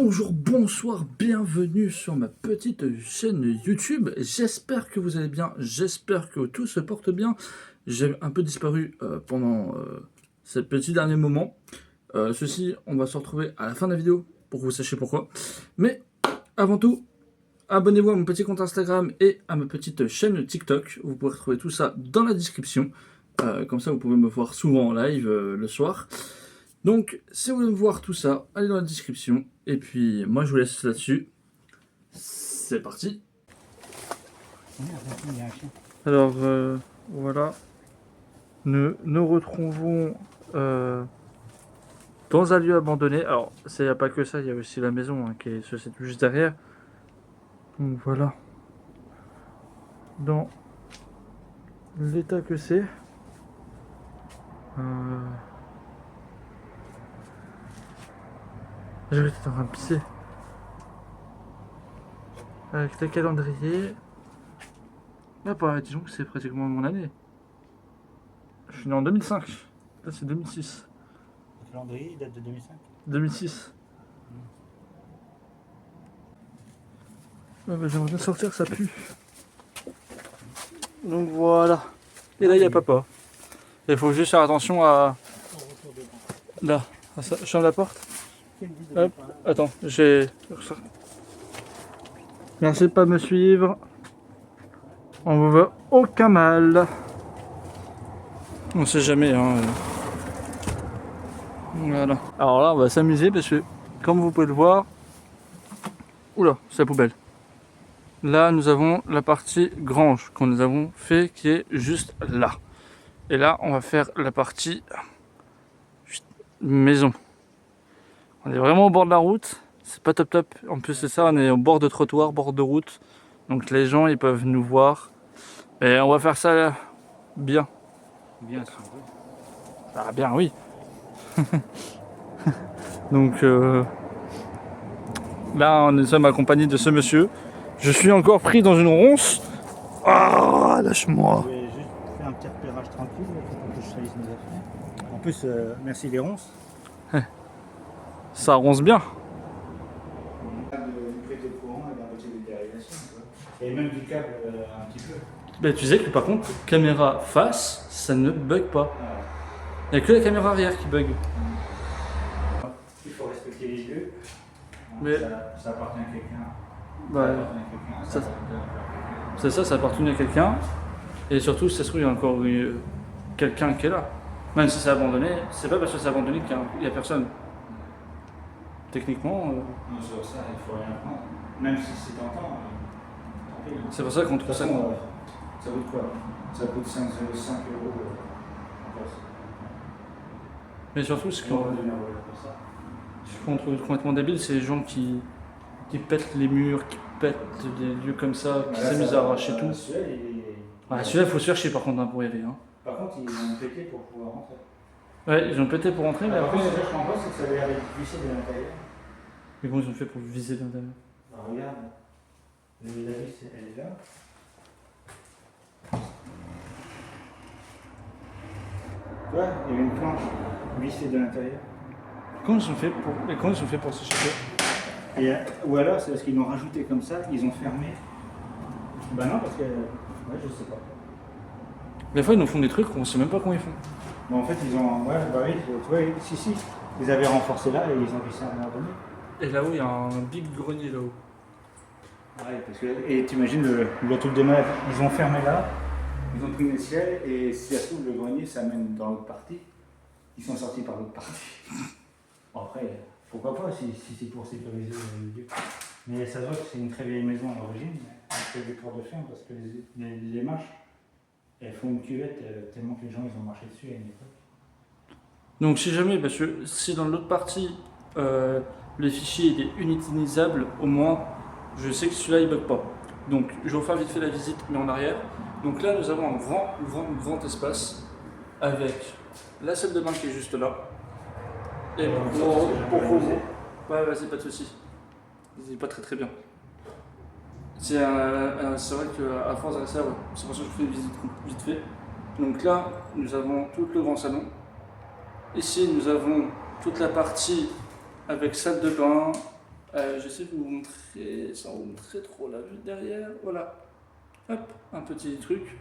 Bonjour, bonsoir, bienvenue sur ma petite chaîne YouTube. J'espère que vous allez bien, j'espère que tout se porte bien. J'ai un peu disparu pendant ces petits derniers moments. Ceci, on va se retrouver à la fin de la vidéo pour que vous sachiez pourquoi. Mais avant tout, abonnez-vous à mon petit compte Instagram et à ma petite chaîne TikTok. Vous pouvez retrouver tout ça dans la description. Comme ça, vous pouvez me voir souvent en live le soir. Donc, si vous voulez voir tout ça, allez dans la description. Et puis, moi, je vous laisse là-dessus. C'est parti. Alors, voilà. Nous nous retrouvons dans un lieu abandonné. Alors, il n'y a pas que ça, il y a aussi la maison qui se situe juste derrière. Donc, voilà. Dans l'état que c'est. J'étais en train de pisser. Avec le calendrier. Là, disons que c'est pratiquement mon année. Je suis né en 2005. Là, c'est 2006. Le calendrier il date de 2005. 2006. Ouais, bah, j'aimerais bien sortir, ça pue. Donc voilà. Et là, il y a papa. Il faut juste faire attention à. Là, à ça. Je ferme la porte. Hop, attends, j'ai. Merci de pas me suivre. On vous veut aucun mal. On sait jamais, hein. Voilà. Alors là, on va s'amuser parce que, comme vous pouvez le voir. Oula, c'est la poubelle. Là, nous avons la partie grange que nous avons fait qui est juste là. Et là, on va faire la partie maison. On est vraiment au bord de la route, c'est pas top top. En plus c'est ça, on est au bord de trottoir, bord de route. Donc les gens ils peuvent nous voir. Et on va faire ça bien. Bien sûr. Ah bien oui. Donc là nous sommes accompagnés de ce monsieur. Je suis encore pris dans une ronce. Ah lâche-moi. Je vais juste faire un petit repérage tranquille pour que je salisse mes affaires. En plus, merci les ronces. Ça ronce bien. Du prise de courant et d'un côté de dérivation. Et même du câble un petit peu. Mais tu sais que par contre, caméra face, ça ne bug pas. Il n'y a que la caméra arrière qui bug. Il faut respecter les lieux. Mais ça appartient à quelqu'un. ouais. C'est ça, ça appartenait à quelqu'un. Et surtout, si ça se trouve, il y a encore quelqu'un qui est là. Même si c'est abandonné, c'est pas parce que c'est abandonné qu'il n'y a personne. Techniquement. Non, sur ça, il faut rien prendre. Même si c'est tentant, tant pis. C'est pour ça qu'on trouve ça. Ça coûte quoi? Ça coûte 5 € en poste. Mais surtout, ce On qu'on va donner un volet pour ça. trouve complètement débile, c'est les gens qui pètent les murs, qui pètent des lieux comme ça, qui s'amusent à arracher tout. Celui-là, il faut se faire chier par contre pour y aller. Hein. Par contre, ils ont pété pour pouvoir rentrer. Ouais, ils ont pété pour rentrer, mais Par après. contre, ce que je comprends pas, c'est que ça avait l'air d'être glissé de l'intérieur. Mais comment ils ont fait pour viser l'intérieur? Bah, regarde, la vis, elle est là. Tu vois, il y avait une planche glissée de l'intérieur. Comment ils ont fait pour se choper? Ou alors, c'est parce qu'ils l'ont rajouté comme ça, ils ont fermé. Bah non, parce que. Ouais, je sais pas. Des fois, ils nous font des trucs, on sait même pas comment ils font. Mais en fait, ils ont. Ouais, bah oui, tu vois, si. Ils avaient renforcé là et ils ont glissé à un moment donné. Et là-haut, il y a un big grenier là-haut. Ouais, parce que. Et t'imagines le truc de malade. Ils ont fermé là, ils ont pris le ciel et si ça se trouve, le grenier, ça mène dans l'autre partie. Ils sont sortis par l'autre partie. Bon, après, pourquoi pas si c'est pour sécuriser le lieu. Mais ça se voit que c'est une très vieille maison à l'origine. C'est des tours de ferme parce que les marches, elles font une cuvette tellement que les gens ils ont marché dessus à une époque. Donc si jamais, parce que si dans l'autre partie, le fichier il est inutilisable, au moins je sais que celui-là il bug pas. Donc je vais vous faire vite fait la visite, mais en arrière. Donc là nous avons un grand espace avec la salle de bain qui est juste là. Et ouais, vas-y, pas de soucis. C'est pas très bien. C'est vrai qu'à force de ça, ouais. C'est pour ça que je fais une visite vite fait. Donc là, nous avons tout le grand salon. Ici, nous avons toute la partie avec salle de bain, J'essaie de vous montrer, sans vous montrer trop la vue derrière. Voilà. Hop, un petit truc.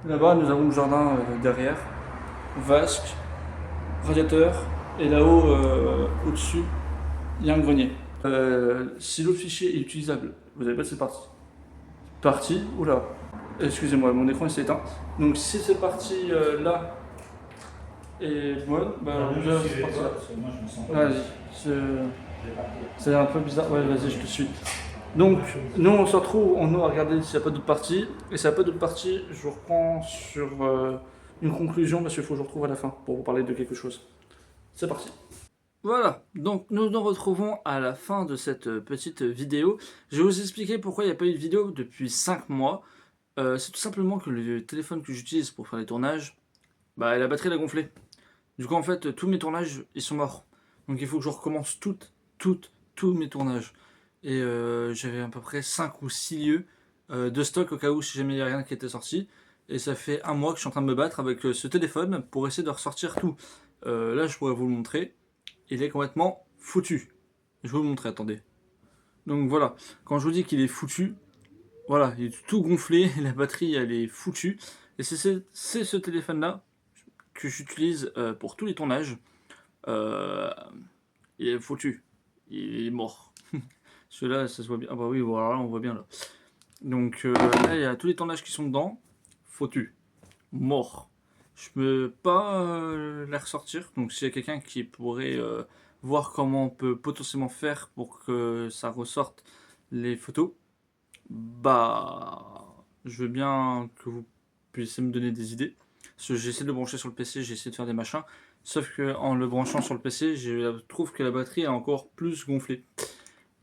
Là-bas, nous avons le jardin derrière. Vasque, radiateur. Et là-haut, au-dessus, il y a un grenier. Si l'autre fichier est utilisable, vous avez pas cette partie. Partie, oula. Excusez-moi, mon écran s'est éteint. Donc si cette partie là est bonne, bah je vais cette partie-là. Moi, je me sens Vas-y, c'est un peu bizarre. Ouais, vas-y, je te suis. Donc, nous on se retrouve en haut à regarder s'il n'y a pas d'autres parties. Et s'il n'y a pas d'autres parties, je vous reprends sur une conclusion parce qu'il faut que je retrouve à la fin pour vous parler de quelque chose. C'est parti. Voilà, donc nous nous retrouvons à la fin de cette petite vidéo. Je vais vous expliquer pourquoi il n'y a pas eu de vidéo depuis 5 mois. C'est tout simplement que le téléphone que j'utilise pour faire les tournages, bah la batterie l'a gonflé. Du coup en fait tous mes tournages ils sont morts. Donc il faut que je recommence tous mes tournages. Et j'avais à peu près 5 ou 6 lieux de stock au cas où si jamais il n'y a rien qui était sorti. Et ça fait un mois que je suis en train de me battre avec ce téléphone pour essayer de ressortir tout. Là je pourrais vous le montrer. Il est complètement foutu. Je vais vous montrer, attendez. Donc voilà, quand je vous dis qu'il est foutu, voilà, il est tout gonflé, la batterie elle est foutue. Et c'est ce téléphone-là que j'utilise pour tous les tournages. Euh, il est foutu, il est mort. Celui-là, ça se voit bien. Ah bah oui, voilà, on voit bien là. Donc là, il y a tous les tournages qui sont dedans. Foutu, mort. Je peux pas les ressortir. Donc s'il y a quelqu'un qui pourrait voir comment on peut potentiellement faire pour que ça ressorte les photos, bah je veux bien que vous puissiez me donner des idées. Parce que j'ai essayé de le brancher sur le PC, j'ai essayé de faire des machins. Sauf que en le branchant sur le PC, je trouve que la batterie est encore plus gonflée.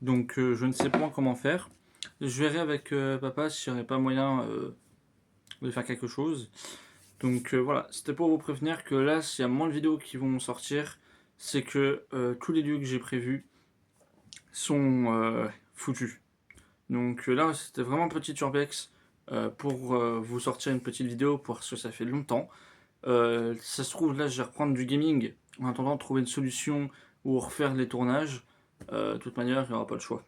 Donc je ne sais pas comment faire. Je verrai avec papa s'il n'y aurait pas moyen de faire quelque chose. Donc voilà, c'était pour vous prévenir que là, s'il y a moins de vidéos qui vont sortir, c'est que tous les lieux que j'ai prévus sont foutus. Donc là, c'était vraiment petit urbex pour vous sortir une petite vidéo parce que ça fait longtemps. Ça se trouve, là, je vais reprendre du gaming en attendant de trouver une solution ou refaire les tournages. De toute manière, il n'y aura pas le choix.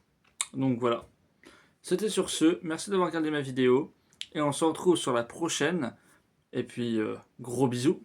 Donc voilà. C'était sur ce. Merci d'avoir regardé ma vidéo. Et on se retrouve sur la prochaine. Et puis, gros bisous.